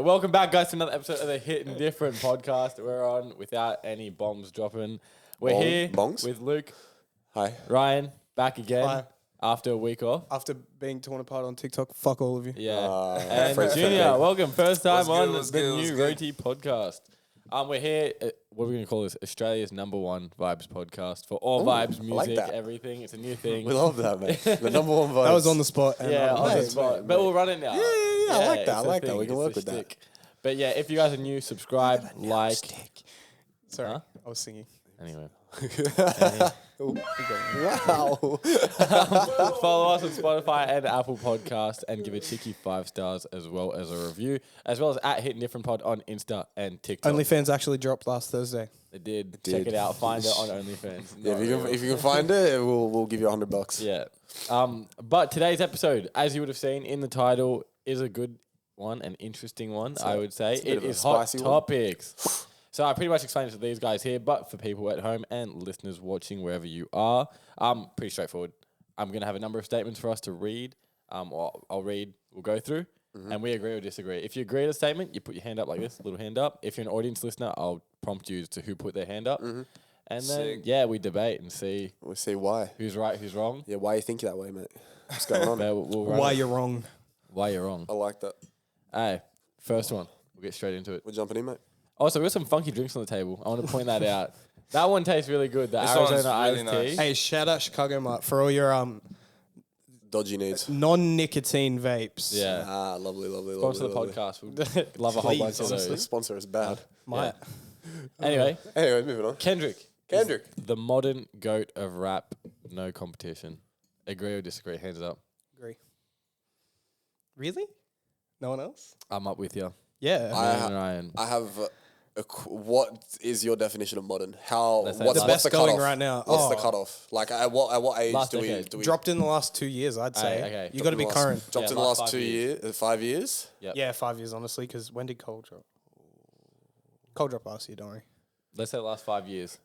Welcome back, guys, to another episode of the Hittin Different podcast. We're on without any bombs dropping. We're here with Luke. Hi. Ryan, back again. Hi. After a week off. After being torn apart on TikTok, fuck all of you. Yeah. And Junior, welcome. First time on the new good? Roti podcast. We're here, what are we going to call this? Australia's #1 vibes podcast for all vibes, music, that. everything. It's a new thing. We love that, man. The #1 vibes. That was on the spot. and Yeah, I'm on the like, spot. But we'll run it now. Yeah. I like that. it's a thing. We can It's work a with that. shtick. But yeah, if you guys are new, subscribe, like. Sorry, Huh? I was singing. Anyway. Wow. Follow us on Spotify and Apple Podcast and give a cheeky 5 stars as well as a review, as well as at Hittin Different Pod on Insta and TikTok. OnlyFans actually dropped last Thursday. It did. Check it out. Find it on OnlyFans. Yeah, if you can find it, we'll give you $100. Yeah. But today's episode, as you would have seen in the title, is a good one, an interesting one, I would say. a bit It of a is hot spicy one. topics. So I pretty much explained it to these guys here, but for people at home and listeners watching wherever you are, pretty straightforward. I'm going to have a number of statements for us to read. Or I'll read, we'll go through, and we agree or disagree. If you agree with a statement, you put your hand up like this, little hand up. If you're an audience listener, I'll prompt you to who put their hand up. And then, Sick. we debate and see We'll see why. who's right, who's wrong. Yeah, why you think that way, mate? What's going on? We'll run Why it. you're wrong? Why you're wrong. I like that. Hey, first one. We'll get straight into it. We're jumping in, mate. Also, we got some funky drinks on the table. I want to point that out. That one tastes really good. The This one's Arizona really iced tea. nice. Hey, shout out Chicago Mart for all your Dodgy needs. non-nicotine vapes. Yeah. Lovely. Sponsor the lovely. podcast. We'd love a whole Please, bunch of honestly. those. Sponsor is bad. Might. Anyway, Anyway, moving on. Kendrick. Kendrick. is the modern GOAT of rap. No competition. Agree or disagree? Hands up. Agree. Really? No one else? I'm up with you. Yeah. Ryan. I have what is your definition of modern? How? Let's say What's the the best cutoff? going right now. What's Oh. the cutoff? Like at what age Last do we decade. Dropped in the last 2 years, I'd say. okay. You got to be current. Dropped Yeah, in the last last 5 years. 5 years. Yep. Yeah, 5 years, honestly, because when did Cole drop? Cole dropped last year, don't worry. Let's say the last 5 years.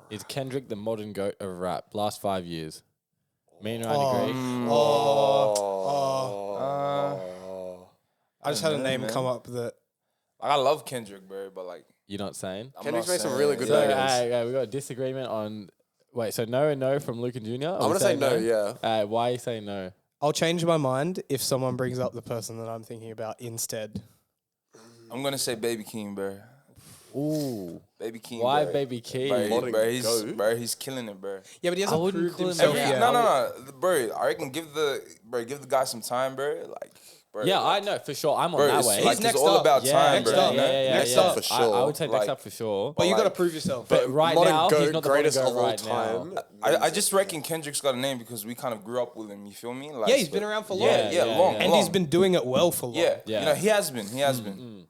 Is Kendrick the modern GOAT of rap? Last 5 years. Me and Ryan agree. I just had a name come up that... Like, I love Kendrick, bro, but like, You're not saying? I'm Kendrick's not made some saying- really good So, bangers. we got a disagreement on... Wait, so no and no from Luke and Junior? I'm gonna say no. Yeah. Why are you saying no? I'll change my mind if someone brings up the person that I'm thinking about instead. I'm gonna say Baby King, bro. Ooh. Baby King. Why bro. Baby King? Modern goat? He's killing it, bro. Yeah, but he I hasn't wouldn't proved call him himself that. yet. No, bro. I reckon give the guy some time, bro. Like, bro. Yeah, I know for sure. I'm on Bro, that it's way. like He's next it's all up. about yeah, time, next bro. up. you know? Next up for sure. I would say next Like- up for sure. But you like- got to prove yourself. But right modern now, goat, he's not the greatest modern of GOAT all right now. time. I just reckon Kendrick's got a name because we kind of grew up with him. You feel me? Like, Yeah, he's been around for long. Yeah, long. And he's been doing it well for long. Yeah, Yeah. you know, he has been. He has been.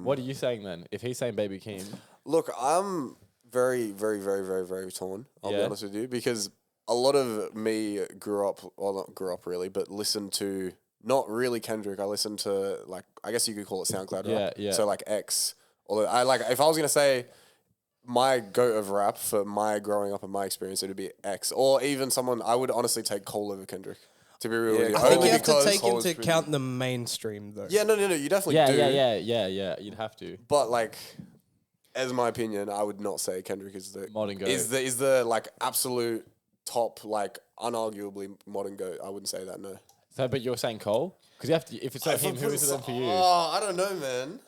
What are you saying then? If he's saying Baby King, Look, I'm very torn. I'll be Yeah. honest with you, because a lot of me grew up, well, not grew up really, but listened to not really Kendrick. I listened to, like, I guess you could call it SoundCloud rap. Yeah. So like X. Although I like, if I was gonna say my goat of rap for my growing up and my experience, it would be X, or even someone I would honestly take Cole over Kendrick. To be real with you, I think only you have to because take Cole's into pretty account the mainstream, though. yeah, no, you definitely yeah, do. yeah. You'd have to. But like, as my opinion, I would not say Kendrick is the Modern GOAT. is the like absolute top, like unarguably modern goat. I wouldn't say that, no. So, but you're saying Cole? Because you have to. If it's not him, who is it then for you? Oh, I don't know, man.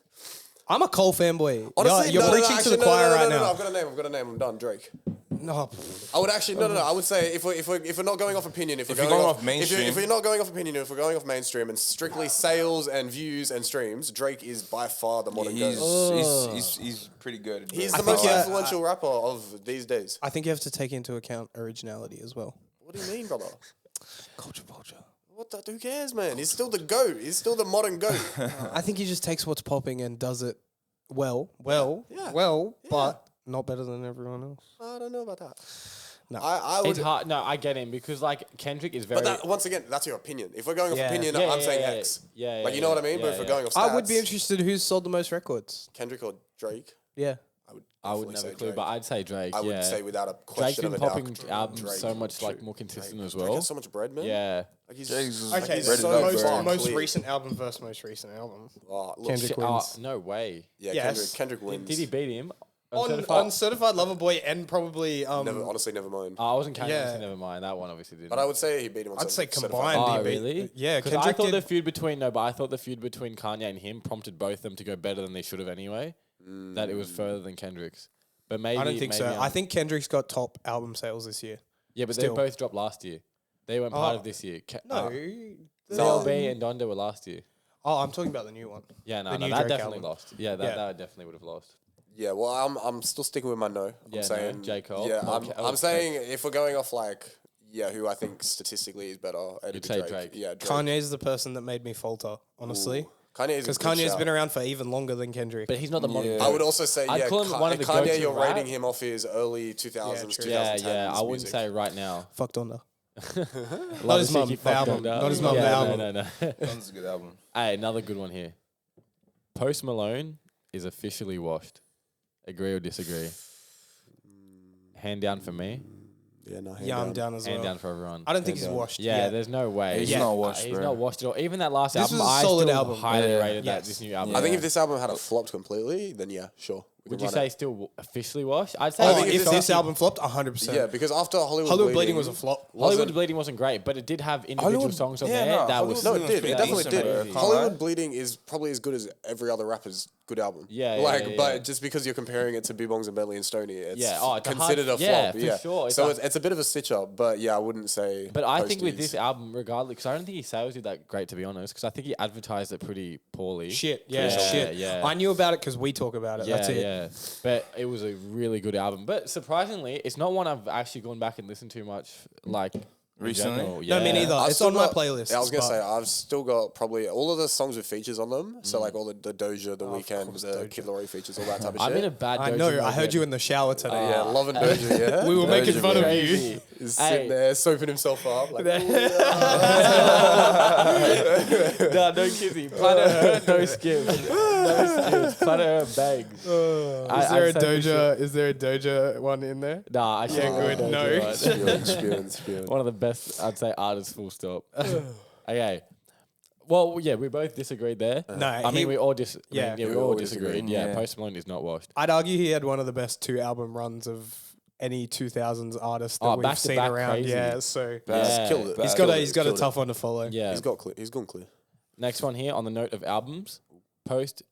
I'm a Cole fanboy. Honestly, you're preaching to the choir right now. I've got a name. I'm done. Drake. No, I would actually no. I would say if we're not going off opinion, if we're going off mainstream, if we're not going off opinion, if we're going off mainstream and strictly sales and views and streams, Drake is by far the modern goat. He's pretty good. He's bro. the most yeah, influential rapper of these days. I think you have to take into account originality as well. What do you mean, brother? Culture. What the? Who cares, man? He's still the goat. He's still the modern goat. I think he just takes what's popping and does it well, Yeah. but not better than everyone else. I don't know about that. No. I would. It's hard. No, I get him because like Kendrick is very. But that, once again, that's your opinion. If we're going off Yeah. opinion, Yeah, I'm saying yeah, X. yeah, Like, you know what I mean? But if we're going off stats, I would be interested who's sold the most records. Kendrick or Drake? Yeah. I would definitely never say clue, Drake. but I'd say Drake. I would yeah. say without a Drake's question been of a doubt. popping albums Drake, so much like Drake, more consistent as Drake well. has so much bread, man. Yeah. Like he's Drake's just Okay, he's ready so to go, most, bro. most clear. recent album versus most recent album. look, Kendrick shit, wins. No way. yeah, Yes. Kendrick wins. Did he beat him? On Certified Lover Boy and probably Honestly, never mind. I wasn't counting. Yeah. So never mind. That one obviously didn't. But I would say he beat him on I'd say Certified combined. Oh, he beat- really? Yeah, Because I Kendrick thought did. the feud between Kanye and him prompted both of them to go better than they should have anyway. That it was further than Kendrick's. But maybe I don't think so. maybe I think Kendrick's got top album sales this year. yeah, but still. they both dropped last year. They weren't part Oh. of this year. No. CLB and Donda were last year. Oh, I'm talking about the new one. Yeah, The no, new that Drake definitely album. lost. Yeah, Yeah. that definitely would have lost. Yeah, well, I'm still sticking with my no. Yeah, I'm saying J. Cole? Yeah, Okay, I'm saying if we're going off like who I think statistically is better, it'd You'd be say Drake. Drake. Yeah, Drake. Kanye's the person that made me falter, honestly. Kanye's Because Kanye's been around for even longer than Kendrick. But he's not the modern. Yeah. I would also say I'd call him one of the goats Kanye. of You're rap. rating him off his early 2000s, true. 2010s Yeah, I wouldn't music. say right now. Fuck Donda. Love Not his to see mum, you the fuck album. Donda. Not his mum, the Yeah, album. No. That's a good album. Hey, another good one here. Post Malone is officially washed. Agree or disagree? Hand down for me. Yeah, no, Yeah, I'm down as Hand well. down for everyone. I don't think he's down. washed. Yeah, yet. there's no way. He's Yeah. not washed, He's bro. not washed at all. Even that last This album, was a I solid still album. highly Yeah. rated that Yes. this new album. I think Yeah. if this album had flopped completely, then yeah, sure. we Would can you run say it. still officially washed? I'd say Oh, think if if this album flopped, 100%. Yeah, because after Hollywood Bleeding was a flop. Hollywood Bleeding wasn't great, but it did have individual Hollywood- songs on yeah, there no, that was No, it Hollywood did. It Bleeding definitely was did. crazy. Can't Hollywood lie. Bleeding is probably as good as every other rapper's good album. Yeah, like, but yeah. just because you're comparing it to Bongs and Bentley and Stoney, it's Yeah, oh, it's a considered hard- a yeah, flop. for sure. It's So a- it's a bit of a stitch up, but yeah, I wouldn't say. But I think with Posties. this album, regardless, because I don't think his sales did that great, to be honest, because I think he advertised it pretty poorly. Shit. Yeah, Yeah, shit. yeah. I knew about it because we talk about it. Yeah, That's it. yeah. But it was a really good album. But surprisingly, it's not one I've actually gone back and listened to much, like, in Recently? general. No, me neither. I've It's still on my got- playlist. Yeah, I was gonna but- say I've still got probably all of the songs with features on them. So like all the Doja, the Weeknd, course, the Doja. Kid Laroi features, all that type of I'm shit. in a bad I Doja know. mode I heard yet. you in the shower today. yeah, loving Doja. Yeah, We were making Doja, fun of bro. you. He's Hey. sitting there soaping himself up. Like, No, no kizzy. Planet Earth, no skips. No skips. Planet Earth bangs. Is there a Doja one in there? Nah, I shouldn't good. go No. Doja, right? spewing. One of the best, I'd say, artists, full stop. Okay. Well, yeah, we both disagreed there. No, I mean, we all yeah. we all disagreed. Yeah, Yeah. Post Malone is not washed. I'd argue he had one of the best 2 album runs of any 2000s artist that Oh, we've back to seen back around. crazy. Yeah, so Yeah. Killed it. He's he's got a Killed it. tough one to follow. Yeah. He's got clear. He's gone clear. Next one here on the note of albums, post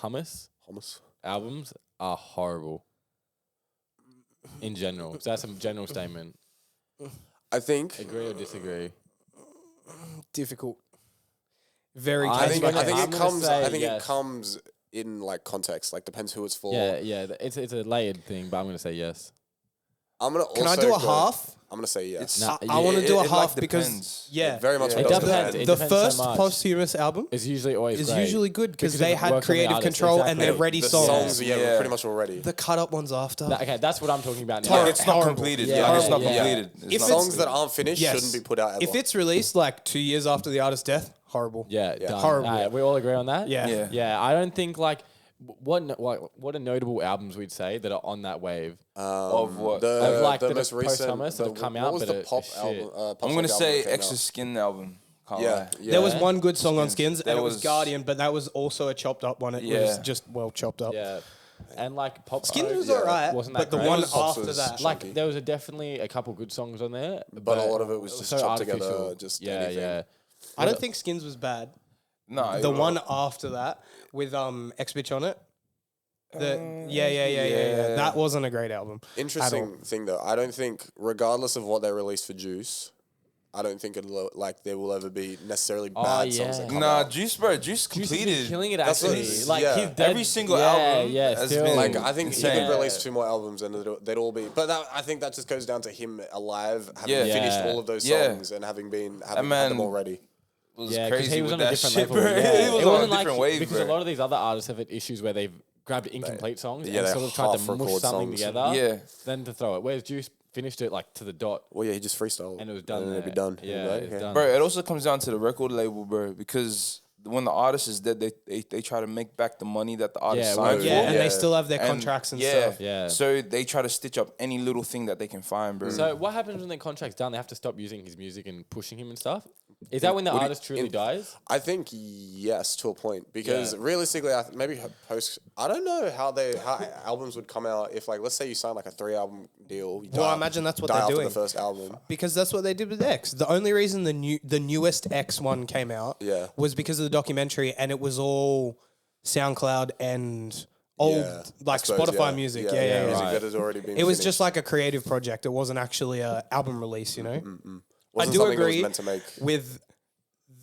hummus Hummus. albums are horrible. In general, so that's a general statement. I think. Agree or disagree? Difficult. Very I I case think. by I think case. I'm it gonna comes. say I think yes. it comes in like context. Like depends who it's for. Yeah. It's a layered thing, but I'm gonna say yes. I'm gonna. Can I also do a go- half? I'm gonna say yes. Nah, I want to do a it, half like, because depends. yeah, Very much. Yeah. It It does depends. depend. It the depends so first much. posthumous album It's usually always is great. usually good because Because they of had work on the creative artist, control and exactly. they're ready The songs. songs, yeah, Yeah. pretty much already. The cut up ones after. Okay, that's what I'm talking about now. Horrible. It's not Horrible. completed. Yeah, Yeah, it's not yeah. completed. It's If not it's- Songs completed. that aren't finished Yes. shouldn't be put out ever. If it's released like 2 years after the artist's death, horrible. Yeah, done. Horrible. Alright, we all agree on that. Yeah. Yeah. Yeah, I don't think like what are notable albums we'd say that are on that wave. Of what? Of, like, the that most are recent post-hummus that have come what out, was but the are pop shit. album? Pop I'm song gonna say album that came Extra out? Skin album. Can't Yeah, lie. yeah. There was one good song on Skins, There and it was was- Guardian, but that was also a chopped up one. It was Yeah. just well chopped up. Yeah, and like pop. Skins was Yeah. alright, Wasn't but that the great? one Pops after was that, Like chunky. there was definitely a couple good songs on there, But a lot of it was was just so chopped together, artificial. just yeah, anything. yeah. I don't think Skins was bad. No, The one after that with X Bitch on it. Yeah. That wasn't a great album. Interesting thing though, I don't think, regardless of what they release for Juice, I don't think it'll like there will ever be necessarily bad songs that yeah. come Nah, out. Juice, bro. Juice Juice has been completed. killing it That's what actually. it's- Like yeah. he's dead. Every single yeah, album Yeah, has still. been- Like I think he Insane. could release 2 more albums and they'd all be. But I think that just goes down to him alive, having Yeah. finished Yeah. all of those Yeah. songs and having had man- them already. Was Yeah, because crazy he was with on a that different shit, level. bro. Yeah. He was It on a wasn't like different wave, because bro. a lot of these other artists have had issues where they've grabbed incomplete songs yeah, and they sort of tried to half mush record something songs. together. Yeah. Then to throw it. Whereas Juice finished it like to the dot Well, yeah, he just freestyled and it was done. and it'd be there. done. Yeah, Like, it's okay. done. Bro, it also comes down to the record label, bro, because when the artist is dead, they try to make back the money that the artist Yeah, signed well, for. Yeah, and Yeah. they still have their And- contracts and yeah, stuff. Yeah. So they try to stitch up any little thing that they can find, bro. So what happens when the contract's done? They have to stop using his music and pushing him and stuff. Is that when the Would he- artist truly dies? I think yes, to a point, because Yeah. realistically, maybe post. I don't know how albums would come out if, like, let's say you sign like a 3 album deal. You Well, I die- imagine that's what die they're after doing. the first album. Because that's what they did with X. The only reason the newest X one came out Yeah. was because of the documentary, and it was all SoundCloud and old Yeah, like I suppose, Spotify music. Yeah, yeah, music right. that has already been. It was finished. just like a creative project. It wasn't actually a album release, you know. Wasn't do something that was agree meant to make. with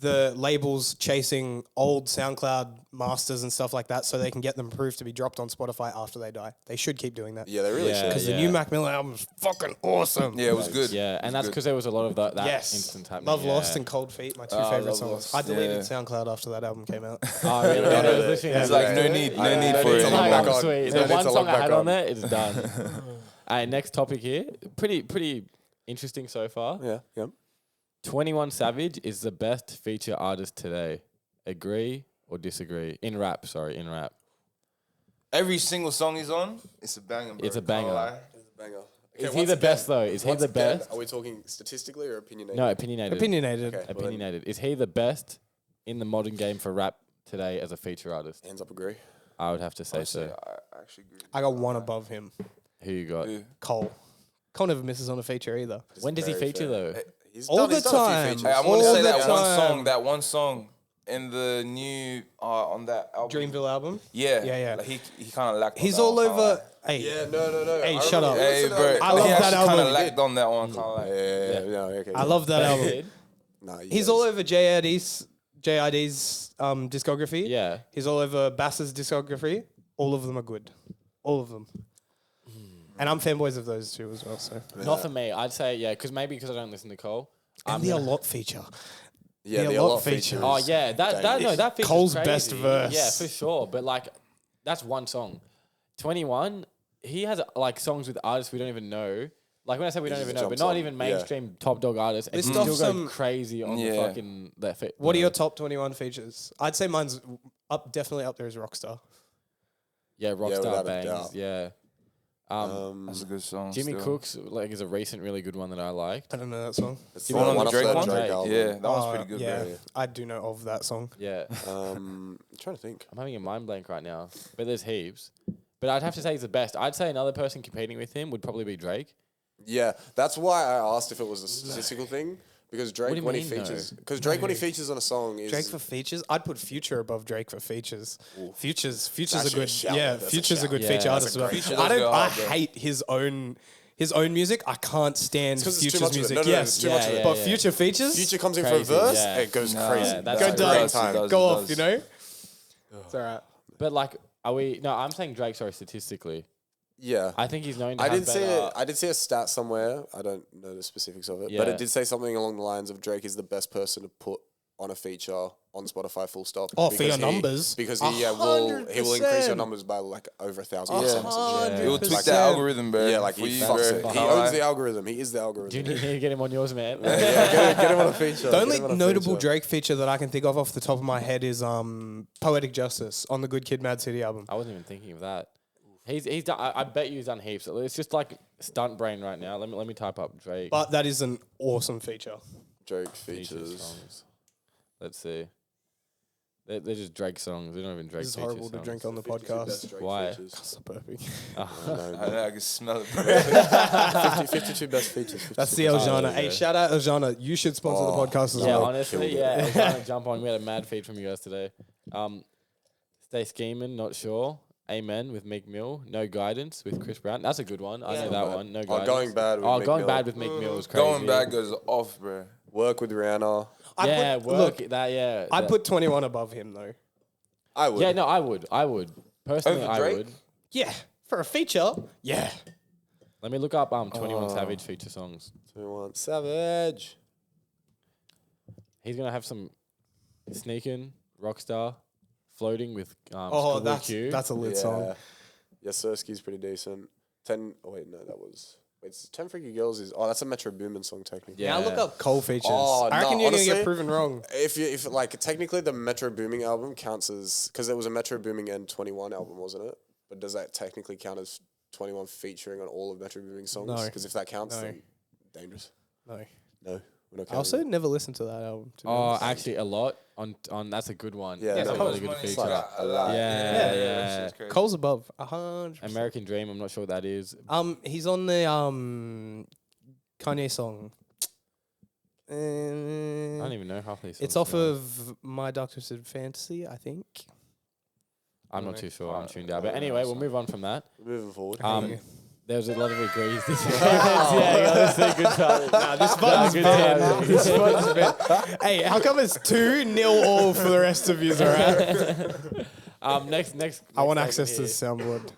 the labels chasing old SoundCloud masters and stuff like that so they can get them approved to be dropped on Spotify after they die. They should keep doing that. Yeah, they really Yeah, should. Because the new Mac Miller album is fucking awesome. yeah, it was good. Yeah, It and was that's good. because there was a lot of that Yes. instant happening. Love Lost yeah. and Cold Feet, my two Oh, favorite Love songs. Lost. I deleted Yeah. SoundCloud after that album came out. Oh, really? I was listening It's to like it. no need I for need it. to It's log like, back oh, on. sweet. No The need one to song log I back had on on. there, it's done. Alright, next topic here. Pretty interesting so far. Yeah, yeah. 21 Savage is the best feature artist today. Agree or disagree? In rap. Every single song he's on, it's a banger, bro. It's a Can't banger. lie. Banger. Is he once the best though? Is he once the again, best? Are we talking statistically or opinionated? No, opinionated. Opinionated. Okay. Opinionated. Is he the best in the modern game for rap today as a feature artist? Hands up, agree. I would have to say Honestly, so. I actually agree. I got one above him. Who you got? Yeah. Cole. Cole never misses on a feature either. When does he Very feature fair. though? He's All the he's done a few time. features. Hey, I'm All gonna say the that time. one song in the new on that album. Dreamville album. Yeah, Yeah, yeah. Like he kind of lacked. He's on all that one, over. can't Hey, Yeah, no. Hey, I shut remember up. lie. Hey, listening bro, to it. I love he that actually kind album. of lacked on that one. Can't lie. Yeah, okay. I love that album. Did? Nah, He's all over JID's discography. Yeah. He's all over Bass's discography. All of them are good. All of them. And I'm fanboys of those two as well. So Not for me. I'd say yeah, because I don't listen to Cole. and the A Lot feature. Yeah, the the A Lot lot feature. feature. Oh yeah, that feature's Cole's crazy. best verse. Yeah, for sure. But like, that's one song. 21. He has like songs with artists we don't even know. Like when I say we don't Just even know, but jumps not on. even Yeah. mainstream top dog artists. And List still off go some- crazy on the Yeah. fucking that fit. What are your top 21 features? I'd say mine's definitely up there as Rockstar. Yeah, Rockstar without a bangs. doubt. Yeah. That's a good song. Jimmy still. Cooks like is a recent really good one that I liked. I don't know that song. It's The one on the off Drake that one? album. Yeah, that one's pretty good, Yeah, bro. I do know of that song. Yeah. I'm trying to think. I'm having a mind blank right now, but there's heaps. But I'd have to say he's the best. I'd say another person competing with him would probably be Drake. Yeah, that's why I asked if it was a statistical thing. Because do Drake, you when he mean, no? features, because Drake, when he features on a song, is Drake for features, I'd put Future above Drake for features. Future's That's a actually a good, shout. yeah. That's a Future's a shout. good Yeah, feature that's artist. a as well. great feature. I Does don't. go I hard, bro. hate his own music. I can't stand 'cause it's too Future's much of it. music. No, no, yes, it's too much of it. but yeah. Future features, Future comes in Crazy, for a verse, yeah. it goes Nah, crazy. yeah, that's go a dark, does, it does, go it off. does. You know, it's alright. But like, are we? No, I'm saying Drake. Sorry, statistically, Yeah. I think he's known to I have did see better. it. I did see a stat somewhere. I don't know the specifics of it, but Yeah. it did say something along the lines of Drake is the best person to put on a feature on Spotify. Full stop. Oh, for Because your numbers? because he will increase your 100%. numbers by like over 1,000%. Yeah. or some shit. He will tweak 100%. that algorithm, bro. Yeah, like for he you, fucks bro. it. He Can't owns lie. the algorithm. He is the algorithm. Do you need to get him on yours, man? Get him on a feature. The only Get him on a notable feature. Drake feature that I can think of off the top of my head is Poetic Justice on the Good Kid, Mad City album. I wasn't even thinking of that. He's done. I bet you he's done heaps. It's just like stunt brain right now. Let me type up Drake. But that is an awesome feature. Drake feature features. songs. Let's see. They're just Drake songs. They're not even Drake. This is feature horrible to songs. drink on the 52 podcast. best Drake Why? features. That's burping. I know, I can smell it, bro. 52 best features. That's the 52 best Eljana. yeah. Hey, shout out Eljana. You should sponsor the podcast as Yeah, well. honestly, Killed yeah. I was trying to jump on. We had a mad feed from you guys today. Stay scheming, not sure. Amen with Meek Mill. No guidance with Chris Brown. That's a good one. I know that one. No guidance. Going Bad with Oh, Meek going Mill. bad with Meek Mill was crazy. Going back goes off, bro. Work with Rihanna. Yeah, put, work look, that. Yeah, I'd that- put 21 above him though. I would. Yeah, no, I would. Personally, Over I Drake? would. Yeah, for a feature. Yeah. Let me look up 21 Savage feature songs. 21 Savage. He's gonna have some sneaking, Rockstar, floating with Oh, Schoolboy Q. that's a lit song. Yeah, Sirski's pretty decent. 10. Oh wait, no, that was. Wait, 10 Freaky Girls is... Oh, that's a Metro Boomin song, technically. Yeah. Now look up Cole features. Oh, I reckon no, you're going to honestly, get proven wrong. If like, technically the Metro Booming album counts as... Because it was a Metro Booming and 21 album, wasn't it? But does that technically count as 21 featuring on all of Metro Booming songs? No. Because if that counts, No. then dangerous. No. No, we're not I also counting. never listened to that album. To be Oh, honest. actually, a lot on. That's a good one. Yeah, that's no, a really good Money, feature. like, a lot. Yeah, that yeah. shit's crazy. Cole's above 100%. American Dream. I'm not sure what that is. He's on the Kanye song. I don't even know half these. It's songs, off to be honest. of My Dark Twisted Fantasy, I think. I'm not No. too sure. I'm tuned out. But anyway, we'll move on from that. Moving forward. There was a lot of agrees. Yeah, good time. Nah, this button's good bad. timing. This button's bad. Hey, how come it's 2-0 all for the rest of you, alright? Next. I want segment access to here. the soundboard.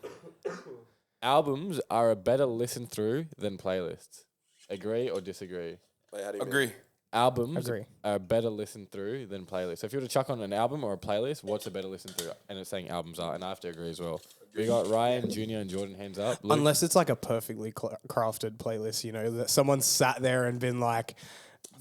Albums are a better listen through than playlists. Agree or disagree? Wait, how do you mean? Agree. Albums Agree. are a better listen through than playlists. So if you were to chuck on an album or a playlist, what's a better listen through? And it's saying albums are, and I have to agree as well. We got Ryan, Junior, and Jordan hands up. Luke? Unless it's like a perfectly crafted playlist, you know, that someone sat there and been like,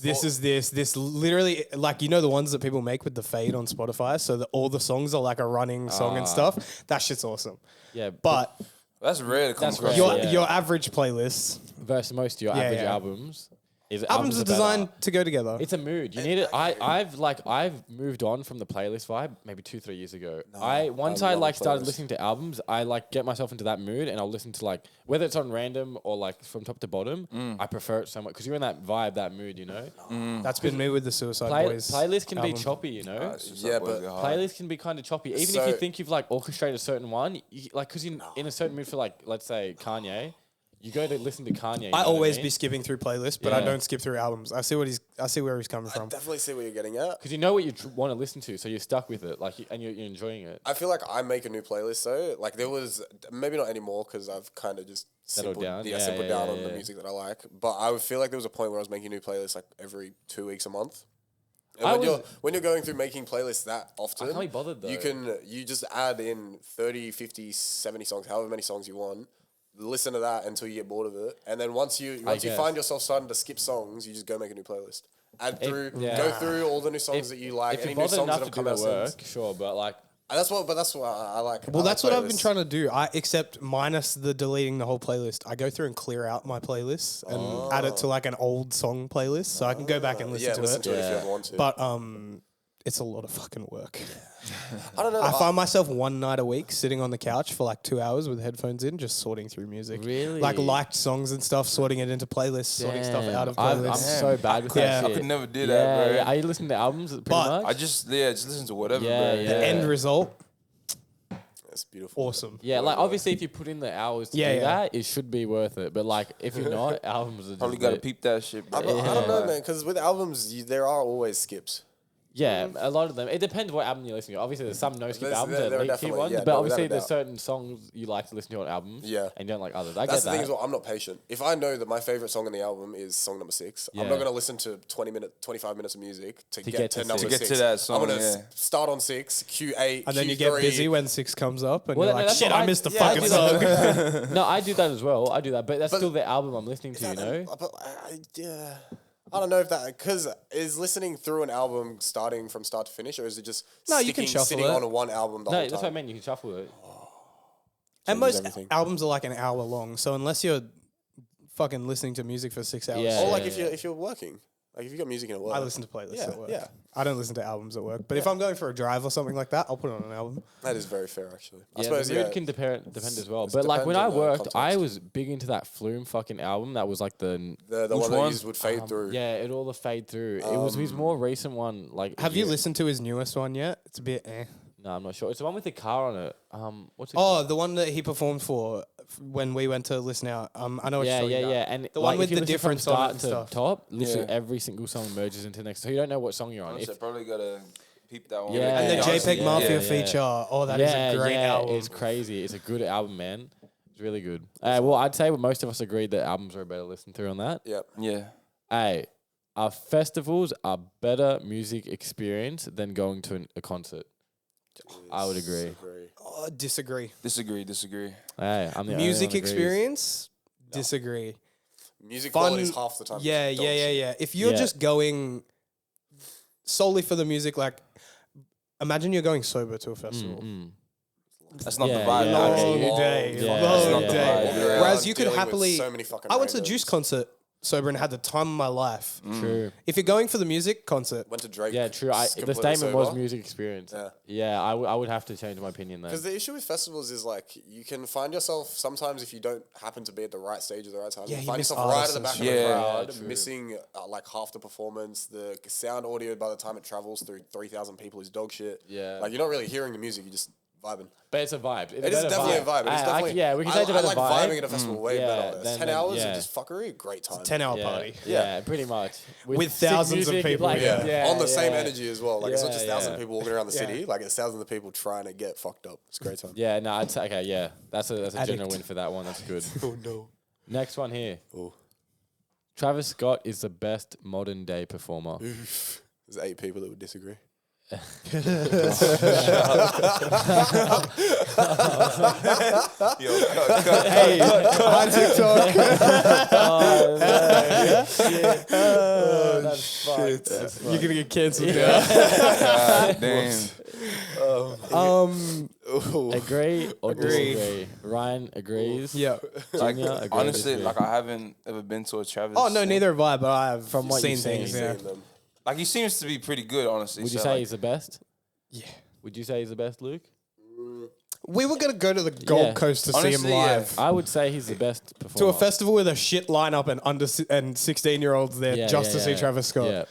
this literally, like, you know, the ones that people make with the fade on Spotify, so that all the songs are like a running song and stuff. That shit's awesome. Yeah, But That's rare to come That's across. rare. your Yeah. your average playlist, versus most of your Yeah, average yeah. albums is albums are better. designed to go together. It's a mood. You need it. I've moved on from the playlist vibe maybe 2-3 years ago. Once I love like started playlists. listening to albums, I like get myself into that mood and I'll listen to like whether it's on random or like from top to bottom. I prefer it so much because you're in that vibe, that mood, you know. That's been me with the Suicide Boys. Playlist can be album. choppy, you know. Yeah, but Playlist can be kind of choppy. Even if So- you think you've like orchestrated a certain one, like because you're in a certain mood for like let's say Kanye, you go to listen to Kanye. you know I what always mean? be skipping through playlists, but I Yeah. don't skip through albums. I see where he's coming I from. definitely see what you're getting at. because you know what you want to listen to, so you're stuck with it, like, and you're enjoying it. I feel like I make a new playlist though. Like there was maybe not anymore because I've kind of just Settled down? Yeah, simpled yeah, down yeah, on the yeah. music that I like. But I would feel like there was a point where I was making new playlists like every 2 weeks a month. And I when you're going through making playlists that often, I can't be bothered, though. you just add in 30, 50, 70 songs, however many songs you want. Listen to that until you get bored of it, and then once you guess. find yourself starting to skip songs, you just go make a new playlist. yeah. Go through all the new songs that you like, If any you're new bothered songs that enough have to do come the out since. work, sure, but like, That's what I like. Well, I that's like what I've been playlists. trying to do. Except minus the deleting the whole playlist. I go through and clear out my playlist and add it to like an old song playlist, so I can go back and listen to listen it. to it if you Yeah. ever want to. But it's a lot of fucking work. I don't know. I find myself one night a week sitting on the couch for like 2 hours with headphones in, just sorting through music. Really? Like liked songs and stuff, sorting it into playlists, sorting stuff out of I'm playlists. so bad with Yeah. that I shit. could never do that, Yeah, bro. yeah. Are you listening to albums pretty But much? just listen to whatever, Yeah, bro. yeah. The end result, it's beautiful. awesome. Yeah, like obviously if you put in the hours to Yeah, do yeah. that, it should be worth it. But like if you're not, albums are just Probably gotta lit. peep that shit, bro. I don't know, man, because with albums, there are always skips. Yeah, a lot of them. It depends what album you're listening to. Obviously, there's some no skip There's- albums there- and there are leak key definitely- ones, yeah, but no, obviously without a there's doubt. certain songs you like to listen to on albums. Yeah. and you don't like others. I That's get the thing that. as well. I'm not patient. If I know that my favorite song on the album is song number 6, I'm Yeah. not going to listen to 25 minutes of music to get get to to number six. To 6. get to that song, I'm going to yeah. start on 6, Q8, And then Q3. you get busy when 6 comes up, and Well, you're like, that's shit, what I missed the yeah, I fucking do song. that. No, I do that as well. I do that, but that's still the album I'm listening to. You know. But yeah. I don't know if that, because is listening through an album starting from start to finish, or is it just No, you can shuffle sitting it. on one album the No, whole that's time? what I mean. You can shuffle it. And Changes most everything. albums are like an hour long, so unless you're fucking listening to music for 6 hours, Yeah. Or like if you're working, like if you got music in a work. I listen to playlists Yeah, at work. yeah. I don't listen to albums at work, but if I'm going for a drive or something like that, I'll put it on an album. That is very fair, actually. I Yeah, suppose, the mood can depend as well. But like when depends I on the worked, I context. was big into that Flume fucking album. That was like the the Which one that one? you would fade through. yeah, it all the fade through. It was his more recent one. Like, Have you listened to his newest one yet? It's a bit eh. No, I'm not sure. It's the one with the car on it. What's it? Oh, the one that he performed for when we went to listen out. I know what yeah, you're yeah, talking yeah. about. And The like, one with if you the listen from difference on it start and to stuff. top, literally Yeah. every single song merges into the next. So you don't know what song you're on. Honestly, If, probably gotta peep that one. Yeah. And the Yeah, JPEG yeah, Mafia yeah. feature. Oh, that is a great album. It's crazy. It's a good album, man. It's really good. Well, I'd say most of us agreed that albums are a better listen through on that. Yep. Yeah. Hey, our festivals are better music experience than going to a concert. I would agree. Oh, disagree. Disagree. Hey, I'm the only Music one agrees. experience? Disagree. music fun. quality is half the time. Yeah, dog yeah, yeah, shit. yeah. If you're Yeah. just going solely for the music, like imagine you're going sober to a festival. That's not the Yeah, vibe. yeah, I get Long you. day, Yeah, long yeah, day. yeah, Walking yeah. around Whereas you could dealing with happily. so many fucking I went to a randoms. Juice concert sober and had the time of my life. True. If you're going for the music concert, Went to Drake. Yeah, true. The completely statement was sober. music experience. Yeah. Yeah, I would have to change my opinion then. Because the issue with festivals is like you can find yourself sometimes if you don't happen to be at the right stage at the right time. Yeah, you you find miss yourself right at the artists back and of the shit. crowd, Yeah, true. missing like half the performance. The sound audio by the time it travels through 3,000 people is dog shit. Yeah. like you're not really hearing the music. You're just vibing. But it's a vibe. It is definitely a vibe. It's definitely yeah, we can say it's a I better like vibe. vibing at a festival way Yeah, better. then- 10 then- hours yeah. of just fuckery, great time. 10-hour Yeah, party. yeah, pretty much. With sick thousands of music, people, like, yeah. On the same yeah. energy as well. Like it's not just Yeah, thousands yeah. of people walking around the Yeah. city. Like it's thousands of people trying to get fucked up. It's a great time. Yeah, no, I'd say, okay, yeah. That's a general Addict. win for that one. That's good. Oh no. Next one here. Oh. Travis Scott is the best modern day performer. There's 8 people that would disagree. Hey, Hi TikTok. that's fucked. That's You're gonna get cancelled God damn. now. Agree or Agree. disagree? Ryan agrees. Yeah. Like, Junior, agree or honestly, disagree? like I haven't ever been to a Travis. Oh no, thing. neither have I. But I have From what seen you've seen, things. Yeah. Seeing them. Like he seems to be pretty good, honestly. Would you so, say like, he's the best? Yeah. Would you say he's the best, Luke? We were gonna go to the Gold Yeah. Coast to see him Honestly, yeah. live. I would say he's the best To performer. a festival with a shit lineup and and 16-year-olds there Yeah, just yeah, to see yeah. Travis Scott. Yeah.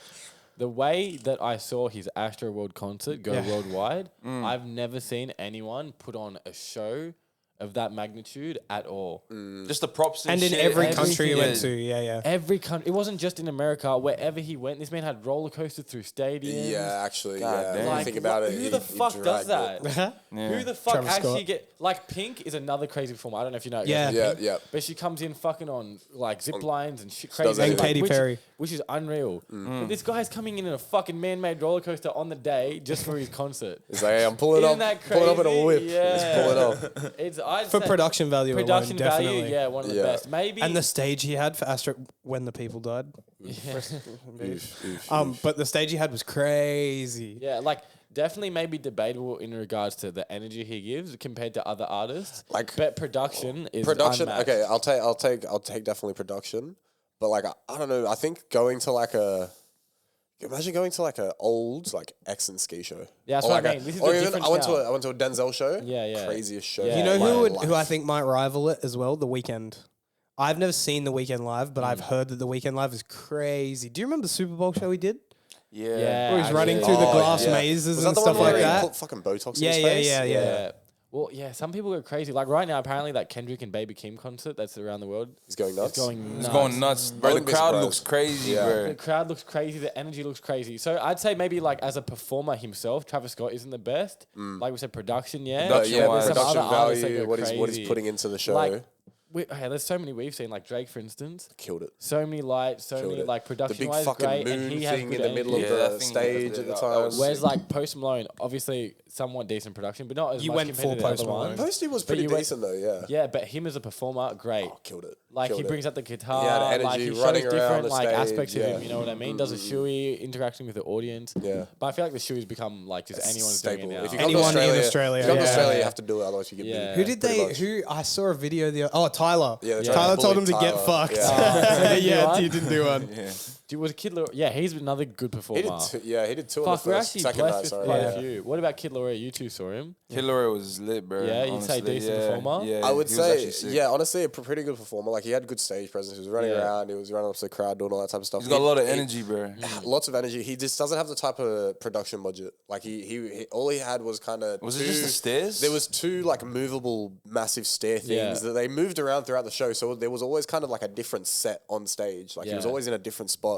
The way that I saw his Astro World concert go Yeah. worldwide, I've never seen anyone put on a show of that magnitude at all. just the props and, And in shit, every everything, country you yeah. went to, yeah. Every country, it wasn't just in America. Wherever he went, this man had roller coasters through stadiums. Yeah, actually, God yeah. damn. When you Like, think about it, who the fuck does dragged that? it. Who the fuck Travis actually Scott. like Pink is another crazy performer. I don't know if you know. Yeah. Yeah, Pink, yeah. But she comes in fucking on like zip lines and shit does crazy. everything. And Katy which, Perry. which is unreal. But this guy's coming in a fucking man-made roller coaster on the day just for his concert. It's like, hey, I'm pulling Isn't up, that crazy? pulling up in a whip. Yeah. Let's pull it up. It's I'd For say production value alone, production value, definitely. yeah, one of the Yeah. best. Maybe And the stage he had for Astro when the people died. But the stage he had was crazy. yeah, like definitely maybe debatable in regards to the energy he gives compared to other artists. Like, but production is Production, unmatched. okay, I'll take definitely production. But like, I don't know. I think going to like imagine going to like a old like Exon ski show. Yeah, that's Or what I like mean. This is or the even different I went to style. I went to a Denzel show. Yeah, yeah. Craziest show. Yeah, You know of my who I life. think might rival it as well? The Weeknd. I've never seen The Weeknd live, but I've heard that The Weeknd live is crazy. Do you remember the Super Bowl show he did? Yeah. Yeah. Where he's running actually. through the Oh, glass yeah. mazes Was and that the stuff one like where he that? put fucking Botox Yeah, in his yeah, face? yeah. Yeah. Well, yeah, some people go crazy. Like right now, apparently that Kendrick and Baby Kim concert that's around the world He's going nuts. is going nuts. It's going nuts, bro. The wouldn't be crowd surprised. looks crazy, Yeah. The bro. crowd looks crazy. The energy looks crazy. So I'd say maybe like as a performer himself, Travis Scott isn't the best. Like we said, production, yeah. Production But wise. there's some production other artists that value, go what he's crazy. putting into the show, Like, hey, there's so many we've seen, like Drake, for instance. killed it. So many lights, so Killed many it. like The production big wise, fucking great, and moon he has thing good in the middle energy. of Yeah, the that thing- stage that- at the that time. was Whereas like Post Malone, obviously somewhat decent production, but not as You much went compared full to the Post other Malone. ones. Posty was But pretty you went- decent though, yeah. Yeah, but him as a performer, great. Oh, killed it. Like Killed he it. brings out the guitar, He had energy like he shows running around different the like stage, aspects of yeah. him. You know what I mean? Does a shoey interacting with the audience. Yeah. But I feel like the shoey's become like just anyone's doing Staple. it now. If you come to Anyone in Australia, Australia, if you come to yeah. Australia, you have to do it, otherwise you get Yeah. beat. Who did Pretty they? much. Who I saw a video the Tyler. Yeah, they tried to Tyler told bully him to get Tyler. fucked. Yeah. Did you Yeah, one? he didn't do one. Yeah. Was Kid Laroi? Yeah, he's another good performer. He did two on Fuck, the we're first, actually second blessed night. with Sorry. quite Yeah. a few. What about Kid Laroi? You two saw him. Kid Laroi was lit, bro. Yeah, you'd say honestly. decent yeah. performer? Yeah, I would he was actually say, sick. yeah, honestly, a pretty good performer. Like he had good stage presence. He was running Yeah. around. He was running up to the crowd, doing all that type of stuff. He's got a lot of He- energy, bro. Lots of energy. He just doesn't have the type of production budget. Like he all he had was kind of. Was it just the stairs? There was two like movable, massive stair things Yeah. that they moved around throughout the show. So there was always kind of like a different set on stage. Like he was Yeah. always in a different spot.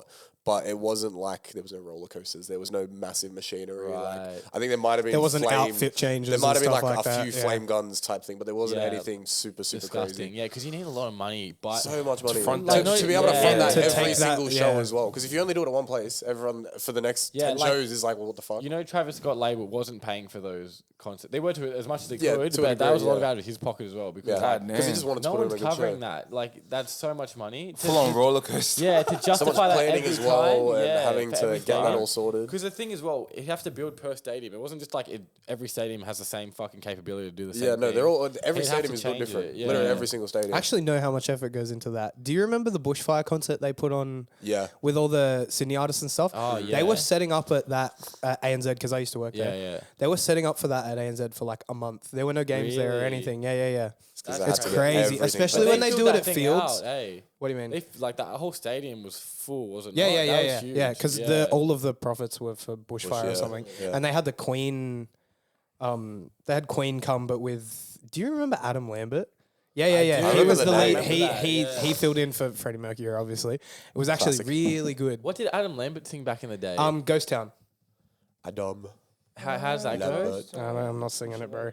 but it wasn't like there was no roller coasters. There was no massive machinery. Like Right. I think there might have been There wasn't flame, outfit changes. There might have and been stuff like a that, few yeah. flame guns type thing, but there wasn't Yeah. anything super Disgusting. crazy. Yeah, because you need a lot of money. But So much money front to, that to be able to shit. fund Yeah. that To every take single that, show yeah. as well. Because if you only do it at one place, everyone for the next Yeah, 10 like- shows is like, well, what the fuck? you know, Travis Scott label wasn't paying for those concerts. They were to as much as they Yeah, could, to a but that degree, was a lot yeah. out of his pocket as well. Because Yeah, like, because he just wanted to no put in one's a good show. covering that. Like that's so much money. Full on roller coaster. Yeah, to justify So much that planning every as well, time, and yeah, having for to every get that stadium. all sorted. Because the thing is, well, you have to build per stadium. It wasn't just like every stadium has the same fucking capability to do the same Yeah, no, thing. they're all every They'd have stadium to is built change different. it, yeah. Literally every single stadium. I actually know how much effort goes into that. Do you remember the bushfire concert they put on yeah. with all the Sydney artists and stuff? Oh, They were yeah. setting up at that ANZ because I used to work Yeah, there. yeah. They were setting up for that at ANZ for like a month. There were no games there or Really? anything. Yeah. Because That's they had to get crazy, everything especially paid. when they filled do it that at thing Fields. out, hey. What do you mean? They like that whole stadium was full, wasn't it? Yeah, That was yeah. huge. Yeah, because Yeah. all of the profits were for bushfire yeah, or something. yeah. And they had the Queen, they had Queen come, but with, do you remember Adam Lambert? Yeah. do He remember was the the name. lead. I He remember that, yeah. he filled in for Freddie Mercury, obviously. It was actually Classic. really good. What did Adam Lambert sing back in the day? Ghost Town. Adam. How's that go? Lambert. I'm not singing it, bro.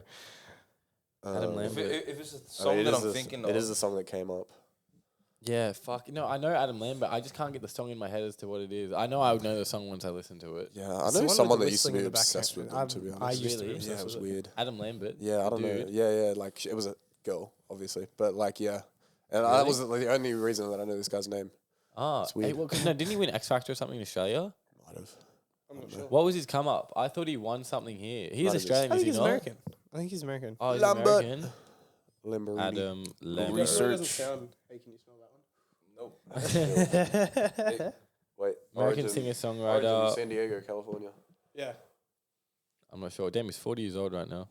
Adam If, Lambert. if it's a I mean, song it that is I'm the- thinking It of, is the song that came up. Yeah, fuck. No, I know Adam Lambert. I just can't get the song in my head as to what it is. I know I would know the song once I listen to it. Yeah, I It's the know one someone with that the used to whistling be in the obsessed background. with them, to be honest. I used to be Really? obsessed Yeah, it was with weird. Adam Lambert. Yeah, I don't know. Dude. Yeah, like it was a girl, obviously, but like yeah, and that Really? was the only reason that I know this guy's name. Ah, weird. hey, well, 'cause no, didn't he win X Factor or something in Australia? Might have. What was his come up? I thought he won something here. He's Might have Australian, I is think he he's not? American. I think he's American. Oh, he's Lambert. American. Limberini. Adam Lambert. Research. Hey, can you smell that one? Nope. Wait, American origin- singer-songwriter. origin San Diego, California. Yeah. I'm not sure. Damn, he's 40 years old right now.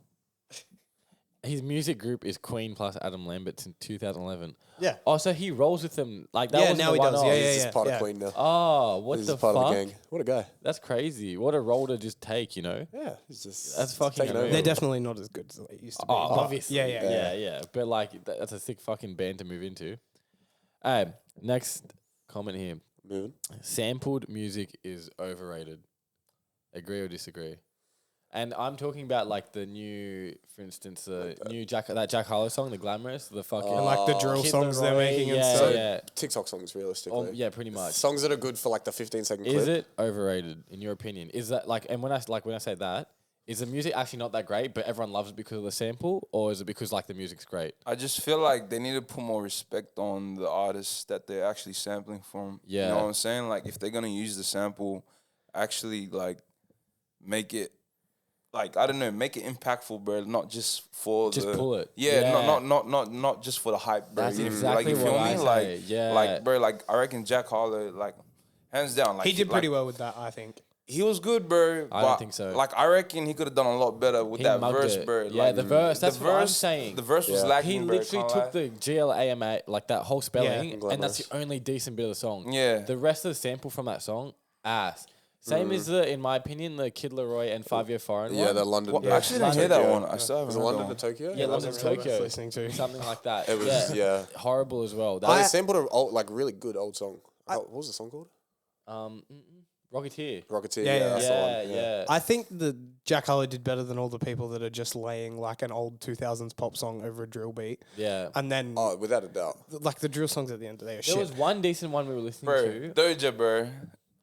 His music group is Queen plus Adam Lambert since 2011. Yeah. Oh, so he rolls with them like that. Yeah, wasn't now the he one does. off. Yeah, He's yeah, just part yeah. of Queen now. Oh, what He's the just part fuck? of the gang. What a guy. That's crazy. What a role to just take, you know? Yeah, he's just That's fucking taking over. amazing. They're definitely not as good as they used to be. Oh, but- obviously. Yeah. Yeah. But like, that's a sick fucking band to move into. Next comment here. Moving. Sampled music is overrated. Agree or disagree? And I'm talking about like the new, for instance, the new Jack Harlow song, the Glamorous, the fucking And like the drill Kid songs they're Leroy, making and yeah, stuff. yeah. TikTok songs, realistically. Yeah, pretty much. Songs that are good for like the 15-second clip. Is it overrated in your opinion? Is that like, and when I say that, is the music actually not that great, but everyone loves it because of the sample, or is it because like the music's great? I just feel like they need to put more respect on the artists that they're actually sampling from. Yeah. You know what I'm saying? Like, if they're going to use the sample, actually, like, make it, like, I don't know, make it impactful, bro. Not just for Just the... pull it. Yeah, Yeah. not just for the hype, bro. That's You- exactly like, you what feel I me? say, Like, yeah. like, bro, like, I reckon Jack Harlow, like, hands down. Like, He did pretty like, well with that, I think. He was good, bro. I don't but, think so. Like, I reckon he could have done a lot better with He that mugged verse, it. bro. Yeah, Like, the verse, that's what I'm saying. The verse was Yeah. lacking, He bro, literally can't took lie. the GLAMA, like that whole spelling, Yeah. and that's the only decent bit of the song. Yeah. The rest of the sample from that song, ass. Same as the, in my opinion, the Kid Leroy and 5 Year Foreign Yeah, one. the London. Well, yeah. I actually didn't hear that Tokyo. one. I still haven't Was it heard London that to Tokyo? Yeah, London That's to what I was Tokyo. listening to. Something like that. It was, yeah. Horrible as well. They That, sampled an old, like really good old song. What was the song called? Rocketeer. Rocketeer. Yeah, Yeah, yeah. that's the Yeah, one. yeah. I think the Jack Harlow did better than all the people that are just laying like an old 2000s pop song over a drill beat. Yeah. And then, Oh, without a doubt. like, the drill songs at the end of the day are There shit. was one decent one we were listening Bro, to. Doja, bro.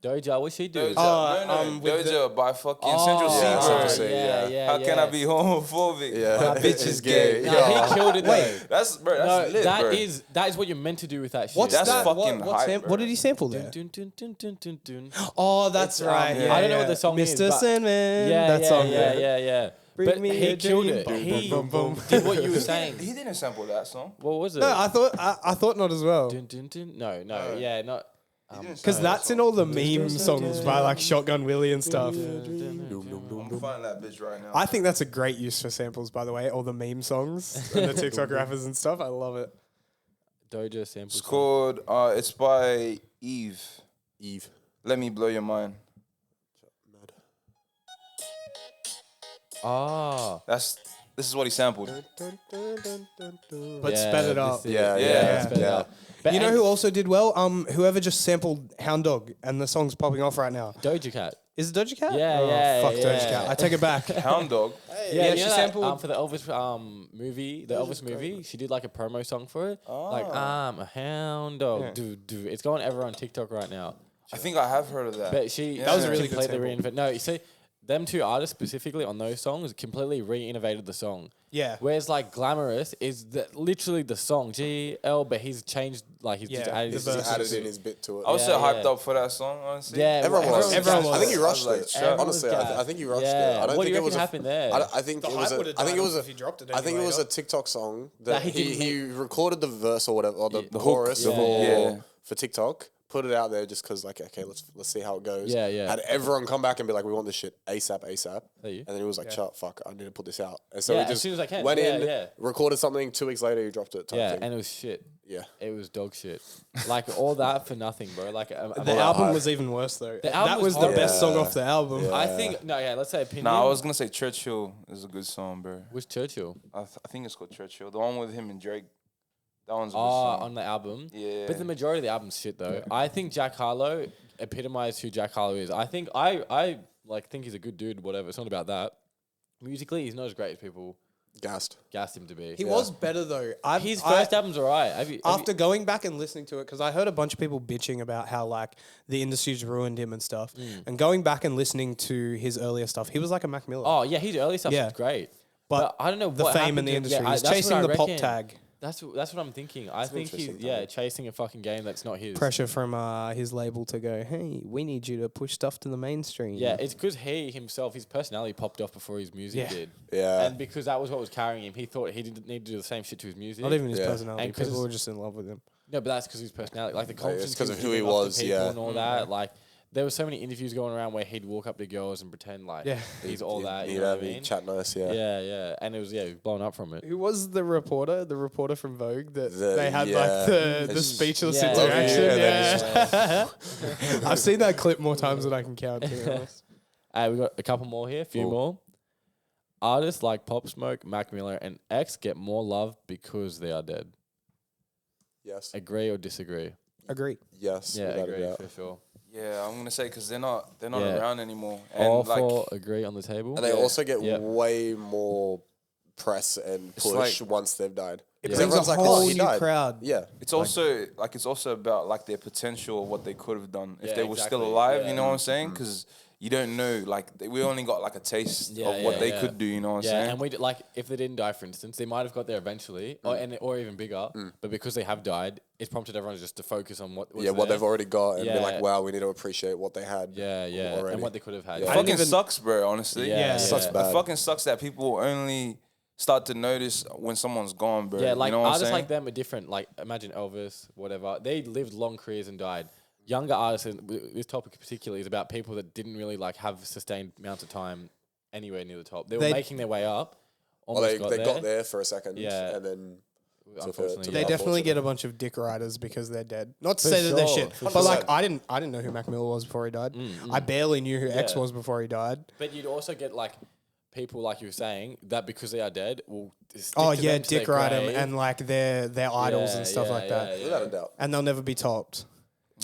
Doja, what she do? Doja. Oh, no, with Doja by fucking Oh, Central C, yeah, bro. Central C, yeah. How can I be homophobic? Yeah. My bitch is gay. Nah, Yeah. he killed it though. That's, bro, that's No, lit, that bro. is what you're meant to do with that shit. What's That's that? fucking what, hype, bro. what did he sample there? Dun, dun, dun, dun, dun, dun, dun. Oh, that's right. yeah. I don't know what the song is, Mr. but- Sandman. Yeah, that yeah, song. yeah. Bring But me he a killed dream. it. Boom, He boom, boom, boom. did what you were saying. He didn't sample that song. What was it? No, I thought not as well. Dun, dun, dun. No, yeah, not. Because that's in all the meme songs by like Shotgun Willie and stuff. I'm finding that bitch right now. I think that's a great use for samples, by the way. All the meme songs and the TikTok rappers and stuff. I love it. Doja sample. It's called, it's by Eve. Eve. Let Me Blow Your Mind. Ah, That's This is what he sampled. But sped it up. Yeah. sped it up. But You know who also did well? Whoever just sampled Hound Dog and the song's popping off right now. Doja Cat. Is it Doja Cat? Yeah, Fuck Doja yeah. Cat. I take it back. Hound Dog. Yeah, she you know sampled- that, for the Elvis movie, she did like a promo song for it. Like I'm a hound dog, Yeah. dude. It's going everywhere on TikTok right now. I think I have heard of that. But she That was a really good completely sample. reinvented. No, you see, them two artists specifically on those songs completely re-innovated the song. Yeah. Whereas like Glamorous is literally the song GL, but he's changed he's just Yeah, added the his verses. Added in his bit to it. I was so Yeah, hyped yeah. up for that song, honestly. Yeah, Everyone was. Everyone was. I think he rushed I was it. like, Everyone Honestly, was I gassed. think he rushed Yeah. it. I don't What do think you it was reckon happened there? I think The it was. hype would've I think it died was. off if he dropped it I think it was anyway, a TikTok song That that he didn't he recorded the verse or whatever, or the hook. chorus Yeah. for TikTok. Put it out there just because, like, okay, let's see how it goes. Yeah, yeah. Had everyone come back and be like, we want this shit ASAP. There you- And then he was like, shut fuck, I need to put this out. And so Yeah, he as just soon as I can. went Yeah, in, yeah. recorded something. 2 weeks later, he dropped it. Type Yeah, thing. and it was shit. Yeah. It was dog shit. Like all that for nothing, bro. Like The album was even worse though. The album That was was the best horrible. song off the album. Yeah. I think let's say opinion. Nah, I was gonna say Churchill is a good song, bro. Which Churchill? I think it's called Churchill. The one with him and Drake. That one's a good Oh, song. on the album. Yeah. But the majority of the album's shit though. I think Jack Harlow epitomized who Jack Harlow is. I think I think he's a good dude, whatever. It's not about that. Musically, he's not as great as people Gassed. gassed him to be. He was better though. His first album's alright. Have you After going back and listening to it, because I heard a bunch of people bitching about how like the industry's ruined him and stuff, and going back and listening to his earlier stuff, he was like a Mac Miller. Oh yeah, his early stuff Yeah. was great. But I don't know the what fame happened in the to him. industry, Yeah, he's that's chasing what I the pop reckon. tag. That's what I'm thinking. I think he's interesting chasing a fucking game that's not his. Pressure from his label to go, hey, we need you to push stuff to the mainstream. Yeah, it's because he himself, his personality popped off before his music Yeah. did. Yeah. And because that was what was carrying him, he thought he didn't need to do the same shit to his music. Not even his Yeah. personality. And 'cause People it's- were just in love with him. No, but that's because of his personality. Like the confidence. it's 'cause of was who he giving off to was, people yeah. and all that. Like there were so many interviews going around where he'd walk up to girls and pretend like Yeah. he's all that. You He'd know have what I me mean? chat nice, yeah. Yeah. And it was he was blown up from it. Who was the reporter? The reporter from Vogue that they had yeah. like the It's- speechless Yeah. interaction. Yeah, Yeah, I've seen that clip more times than I can count. To be honest. We got a couple more here, a few Cool. more. Artists like Pop Smoke, Mac Miller, and X get more love because they are dead. Yes. Agree or disagree? Agree. Yes. Yeah, without a agree doubt. for sure. Yeah, I'm gonna say because they're not Yeah. around anymore. And All like, four agree on the table. And they also get Yeah. way more press and It's push like- once they've died. It Because brings a everyone's like, whole oh, he new died. crowd. Yeah. it's also about like their potential of what they could have done if Yeah, they were still exactly. alive. Yeah. You know what I'm saying? Because you don't know. Like we only got like a taste Yeah, of what yeah, they yeah. could do. You know what I'm Yeah, saying? and like if they didn't die, for instance, they might have got there eventually, or even bigger. But because they have died, it's prompted everyone just to focus on what was Yeah, what there. they've already got and be Yeah. like, wow, we need to appreciate what they had. Yeah, already. and what they could have had. Yeah. It I didn't fucking even- sucks, bro. Honestly, Yeah, Sucks yeah. bad. It fucking sucks that people only start to notice when someone's gone, bro. Yeah, like you know what I'm artists saying? like them are different. Like imagine Elvis, whatever. They lived long careers and died. Younger artists, and this topic particularly is about people that didn't really like have sustained amounts of time anywhere near the top. They were They- making their way up. Well, Almost they got there for a second. Yeah. And then Unfortunately, They yeah. definitely get a bunch of dick riders because they're dead. Not to For say that they're sure, shit, for but sure. like I didn't know who Mac Miller was before he died. I barely knew who X Yeah. was before he died. But you'd also get like people like you were saying that because they are dead will stick Oh to yeah, them to their dick ride them grave. and like their idols Yeah, and stuff yeah, like that, yeah, Without a doubt. and they'll never be topped.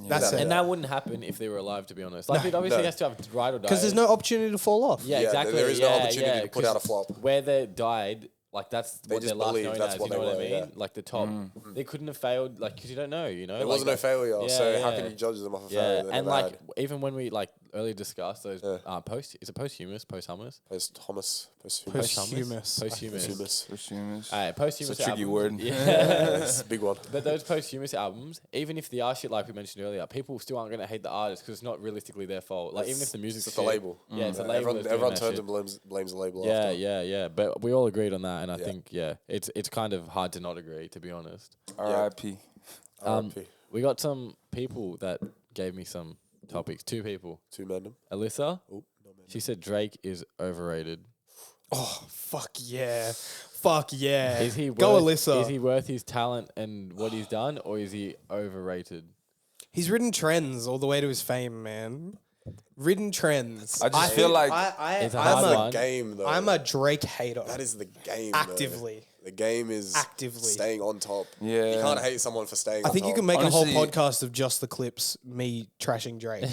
That's Yeah. it. And that wouldn't happen if they were alive, to be honest. Like, it obviously no. has to have ride or die. Because there's no opportunity to fall off. Yeah, Yeah, exactly. there is no yeah, opportunity yeah, to put out a 'cause flop. Where they died, like that's what just they're last believe known that's as. what You know they what I were, mean? yeah. Like the top, they couldn't have failed. Like because you don't know, you know. There like wasn't no that- failure, Yeah, so how yeah. can you judge them off a Yeah, failure? they and never like had? even when we like earlier discussed those Yeah. is it posthumous, posthumous, Posthumous. Posthumous. posthumous. Posthumous. Posthumous. It's a tricky albums- word. Yeah. That's a big one. But those posthumous albums, even if they are shit like we mentioned earlier, people still aren't going to hate the artist because it's not realistically their fault. Like even if the music's It's just a shit, label. Yeah, it's a label. Everyone, that's doing everyone that turns shit. and blames the label Yeah, after. yeah. But we all agreed on that, and I Yeah. think it's kind of hard to not agree, to be honest. R.I.P. RIP. We got some people that gave me some topics. 2 people. Two men. Alyssa, Oh, no man. she said Drake is overrated. Oh fuck yeah, fuck yeah. Is he Go worth, Alyssa? Is he worth his talent and what he's done, or is he overrated? He's ridden trends all the way to his fame, man. Ridden trends. I just feel like It's a I'm hard a one. Game though. I'm a Drake hater. That is the game. though. Actively. The game is Actively. staying on top. Yeah. You can't hate someone for staying on I think top. you can make Honestly- a whole podcast of just the clips me trashing Drake.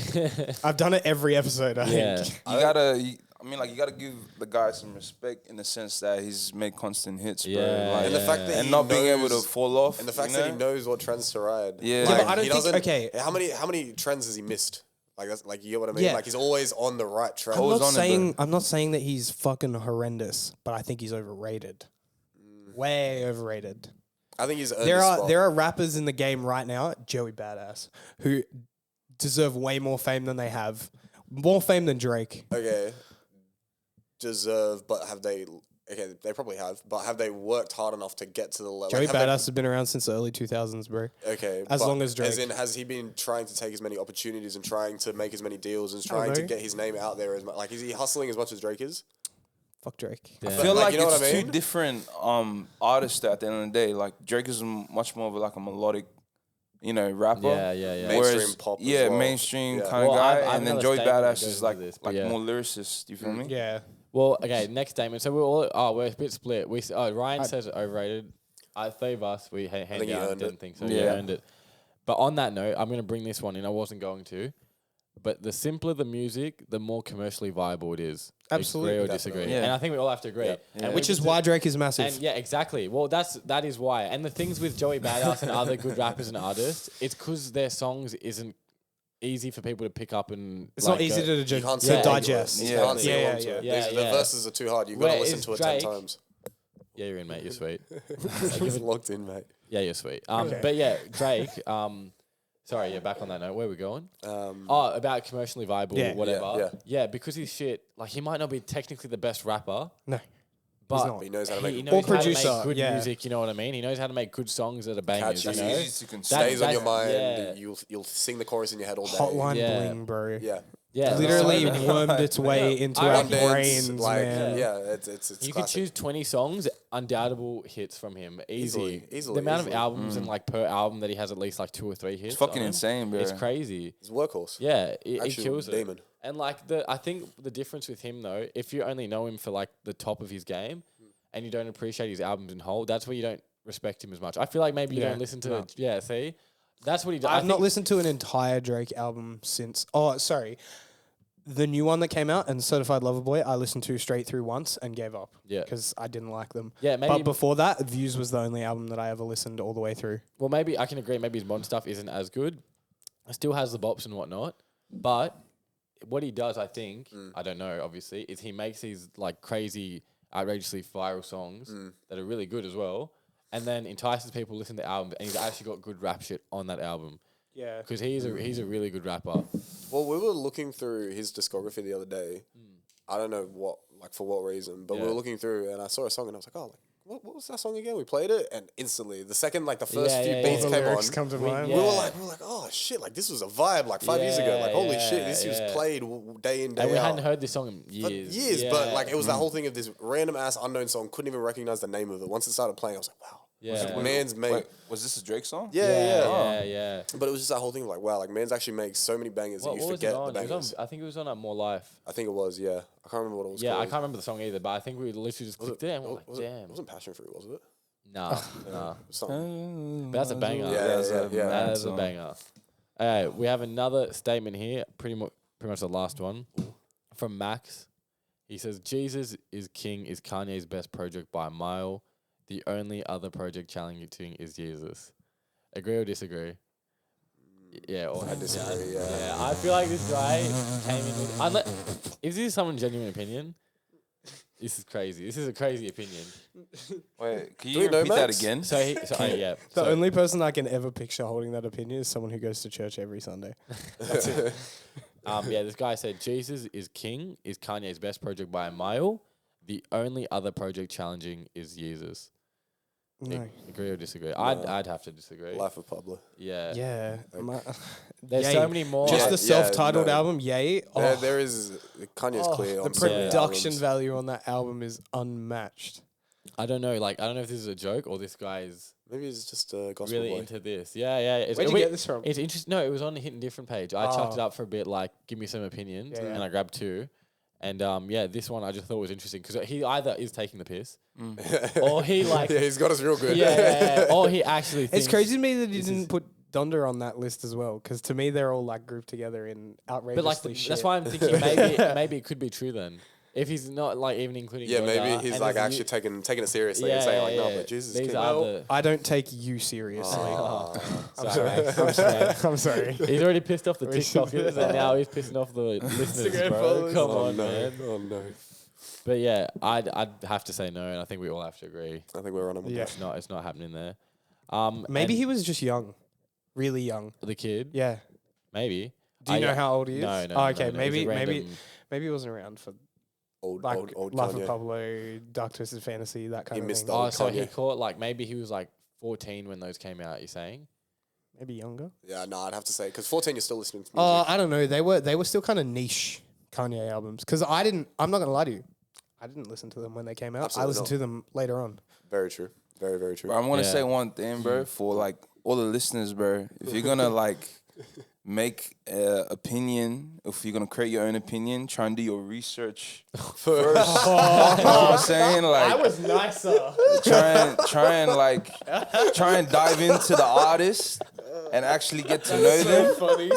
I've done it every episode. I Yeah. think. you gotta. You gotta give the guy some respect in the sense that he's made constant hits, bro. Yeah, Like, And the fact that and he not being able to knows- fall off, And the fact you that he know? knows what trends to ride. Yeah. Like, Yeah, but I don't he think- doesn't- okay. How many trends has he missed? Like that's like you get what I mean? Yeah. Like he's always on the right track. Always on it, I'm not saying that he's fucking horrendous, but I think he's overrated. Way overrated. I think he's earned There his are spot. there are rappers in the game right now, Joey Badass, who deserve way more fame than they have. More fame than Drake. Okay. Deserve, but have they? Okay, they probably have, but have they worked hard enough to get to the level? Joey like, have Badass has been around since the early 2000s, bro. Okay, As but long as Drake. As in, has he been trying to take as many opportunities and trying to make as many deals and I don't trying to know. get his name out there as much? Like, is he hustling as much as Drake is? Fuck Drake. Yeah. I feel Like, like, you know it's what I mean? two different artists at the end of the day. Like Drake is much more of like a melodic, rapper. Yeah. Mainstream pop as Yeah, well. mainstream Yeah. kind of Well, guy. I've And then another Joey statement that Badass goes is like into this, but yeah. more lyricist. You feel me? Yeah. Well, okay, next statement. So we're a bit split. Ryan says overrated. Three of us, we hand think he down, earned didn't it. think so. Yeah. You earned it. But on that note, I'm going to bring this one in. I wasn't going to. But the simpler the music, the more commercially viable it is. Absolutely. Agree or Definitely. disagree. Yeah. And I think we all have to agree. Yeah. And Which we is can why do- Drake is massive. And yeah, exactly. Well, that is why. And the things with Joey Badass and other good rappers and artists, it's because their songs isn't easy for people to pick up and. It's not easy to, You can't to sing onto it. digest. You Yeah. can't sing Yeah, onto yeah, it. yeah. The Yeah. verses are too hard. You've got to Where listen is to it Drake? 10 times. Yeah, you're in, mate. You're sweet. He's locked in, mate. Yeah, you're sweet. Okay. But yeah, Drake. Sorry, back on that note. Where are we going? About commercially viable, Yeah. whatever. Yeah. Because he's shit. Like he might not be technically the best rapper, No. but not. He knows how to make he it. knows Or how to producer, make good yeah. music. You know what I mean? He knows how to make good songs that are bangers. Catchy. You know? It's easy to consume. Stays on your that's- mind. yeah. You'll sing the chorus in your head all day. Hotline Yeah. bling, bro. Yeah. Yeah, Literally so many- wormed its way into I our reckon it's brains, like, man. yeah, it's You could classic. choose 20 songs, undoubtable hits from him. Easy. Easily, The amount easily. of albums and like per album that he has at least like 2 or 3 hits. It's fucking on. insane, bro. It's crazy. He's a workhorse. Yeah, it Actual kills demon. it. And like I think the difference with him though, if you only know him for like the top of his game, and you don't appreciate his albums in whole, that's where you don't respect him as much. I feel like maybe you Yeah, don't listen to. no. Yeah, see, that's what he does. I've not listened to an entire Drake album since. Oh, sorry. The new one that came out and Certified Lover Boy, I listened to straight through once and gave up. Yeah. Because I didn't like them. Yeah, maybe. But before that, Views was the only album that I ever listened all the way through. Well, maybe I can agree. Maybe his modern stuff isn't as good. It still has the bops and whatnot, but what he does, I think, I don't know, obviously, is he makes these like crazy, outrageously viral songs that are really good as well, and then entices people to listen to the album, and he's actually got good rap shit on that album Yeah. because he's a really good rapper. Well, we were looking through his discography the other day. I don't know for what reason, but we Yeah. were looking through and I saw a song and I was like, oh, what was that song again? We played it and instantly, the second, the first few beats All the came on, lyrics come to mind. we were like, oh shit, like this was a vibe like 5 years ago. Like, holy shit, this was yeah. played day in, day And we out. hadn't heard this song in For years. years, Yeah. but like it was that whole thing of this random ass unknown song, couldn't even recognize the name of it. Once it started playing, I was like, wow. Yeah. Man's made. Wait, was this a Drake song? Yeah. But it was just that whole thing of like, wow, like man's actually makes so many bangers What that you was forget it the on? It was bangers. on? I think it was on More Life. I think it was, yeah. I can't remember what it was Yeah, called. I can't remember the song either, but I think we literally just clicked it and we're like, It damn. wasn't Passion Fruit, was it? Nah. Something. But that's a banger. Yeah. That is a banger. All right, we have another statement here, pretty much the last one, from Max. He says, Jesus is King is Kanye's best project by a mile. The only other project challenging is Jesus. Agree or disagree? Yeah, or I disagree, yeah. I feel like this guy came in with... Is this someone's genuine opinion? This is crazy. This is a crazy opinion. Wait, can Do you we know, repeat that Max? again? Yeah. The only person I can ever picture holding that opinion is someone who goes to church every Sunday. This guy said Jesus is King is Kanye's best project by a mile. The only other project challenging is Jesus. No. Agree or disagree? I'd have to disagree. Life of Pablo. Yeah. Yeah. There's Yay. so many more. Just Yeah, the self-titled no. album, Yay. There is Kanye's clear the on certain production albums. value on that album is unmatched. I don't know. Like, I don't know if this is a joke or this guy's Maybe he's just a gospel really boy. into this. Yeah. Where'd you get this from? It's interesting. No, it was on a Hittin different page. I chucked it Oh. up for a bit, like, give me some opinions, Yeah. and I grabbed two. And this one I just thought was interesting because he either is taking the piss, or he like, Yeah, he's got us real good. or he actually. Thinks It's crazy to me that you didn't put Donda on that list as well, because to me they're all like grouped together in outrageously But like, shit. that's why I'm thinking maybe it could be true then. If he's not like even including Yeah, Donda, maybe he's and like there's a actually new- taking it seriously and saying like, no, yeah. but Jesus. These King. are Well, the. I don't take you seriously. I'm sorry. I'm sorry. He's already pissed off the TikTokers, and now he's pissing off the listeners, Instagram bro. followers. Come Oh on, no! man. Oh no! But yeah, I'd have to say no, and I think we all have to agree. I think we're on him. Yeah. It's not happening there. Maybe and he was just young, really young. the kid. Yeah. Maybe. Do you know how old he is? No, no. Oh, no, okay, no. He's a maybe random- he wasn't around for Old like old Life Kanye. of Pablo, Dark Twisted Fantasy, that kind He of missed thing. out. Oh, so he Kanye. caught like maybe he was like 14 when those came out. You're saying? Maybe younger. Yeah, no, I'd have to say because 14, you're still listening to music. I don't know. They were still kind of niche Kanye albums because I'm not gonna lie to you. I didn't listen to them when they came out. Absolutely I listened not. to them later on. Very true. Very very true. Bro, I want to Yeah. say one thing, bro, for like all the listeners, bro. If you're gonna like make an opinion, if you're gonna create your own opinion, try and do your research first. You know what I'm saying? Like, was nicer. try and dive into the artist and actually get to know them, Funny.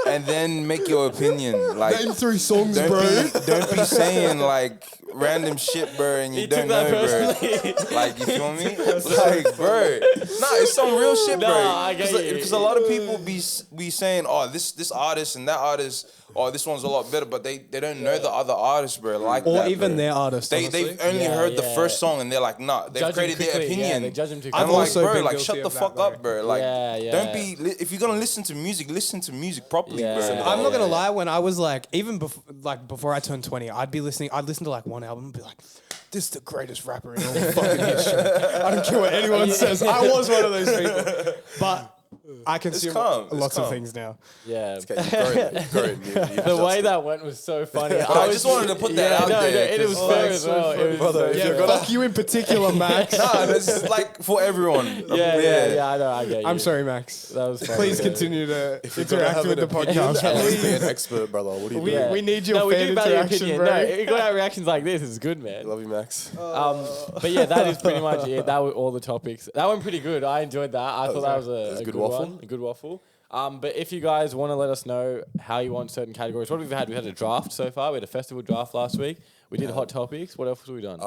and then make your opinion. Like, 3 songs, don't be saying like random shit, bro, and you He don't took that know, bro. personally. Like, you feel me? Like, bro, nah, it's some real shit, bro. Nah, I get you. Because a lot of people be saying, oh, this artist and that artist, oh, this one's a lot better, but they don't know the other artists, bro. Like, Or that, even bro. their artist. They've only Yeah, heard the yeah. first song and they're like, nah, they've Judge him created their quickly, yeah, opinion. they judge him too I'm I've quickly. like, also bro, been like, guilty shut the of that, fuck bro. up, bro. Like, Yeah, don't yeah. be, if you're gonna listen to music properly, Yeah. bro. Listen to I'm not gonna Yeah. lie. When I was like, even before I turned 20, I'd listen to like one album and be like, "This is the greatest rapper in all fucking history." I don't care what anyone says. I was one of those people, but I consume calm, it's lots of calm. things now. Yeah. Okay, you've grown. The way that went was so funny. I just wanted to put that out no, there, No, it was 'cause, fair like, as so well. It was brother, so if fair. you're gonna- Fuck you in particular, Max. Nah, this is like for everyone. Yeah, I know, I get you. I'm sorry, Max. That was funny. Please continue to If you're gonna interact have with an the opinion, podcast. at least be Please. an expert, brother. What are you We, doing? we need your No, we fan do value your interaction, opinion. bro. No, you got our reactions like this. It's good, man. Love you, Max. But yeah, that is pretty much it. That were all the topics. That went pretty good. I enjoyed that. I thought that was a good good waffle. one, a good waffle. But if you guys want to let us know how you want certain categories, what have we had? We had a draft so far. We had a festival draft last week. We did hot topics. What else have we done?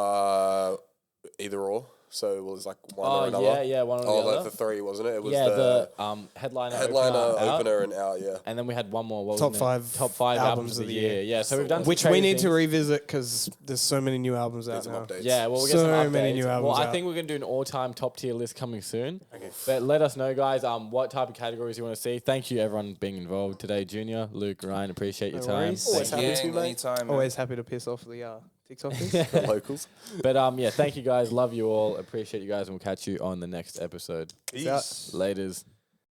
Either or. So it was like one Oh, or another. yeah, one or the like other. the three, wasn't it? It was Yeah, the headliner, headliner, out. opener, and out. Yeah. And then we had one more. What Top was it? five Top five albums of the year. Yeah, so we've done some Which we crazy need to things. revisit because there's so many new albums out Need some now. updates. Yeah, well, we'll get So some updates. many new Well, albums I out. think we're gonna do an all-time top tier list coming soon. Okay. But let us know, guys. What type of categories you want to see? Thank you, everyone, being involved today. Junior, Luke, Ryan, appreciate your No time. worries. Always Thank happy you. to, Gang, mate. anytime, man. Always happy to piss off the TikTokers. The locals. But yeah, thank you guys. Love you all. Appreciate you guys, and we'll catch you on the next episode. Peace. Laters.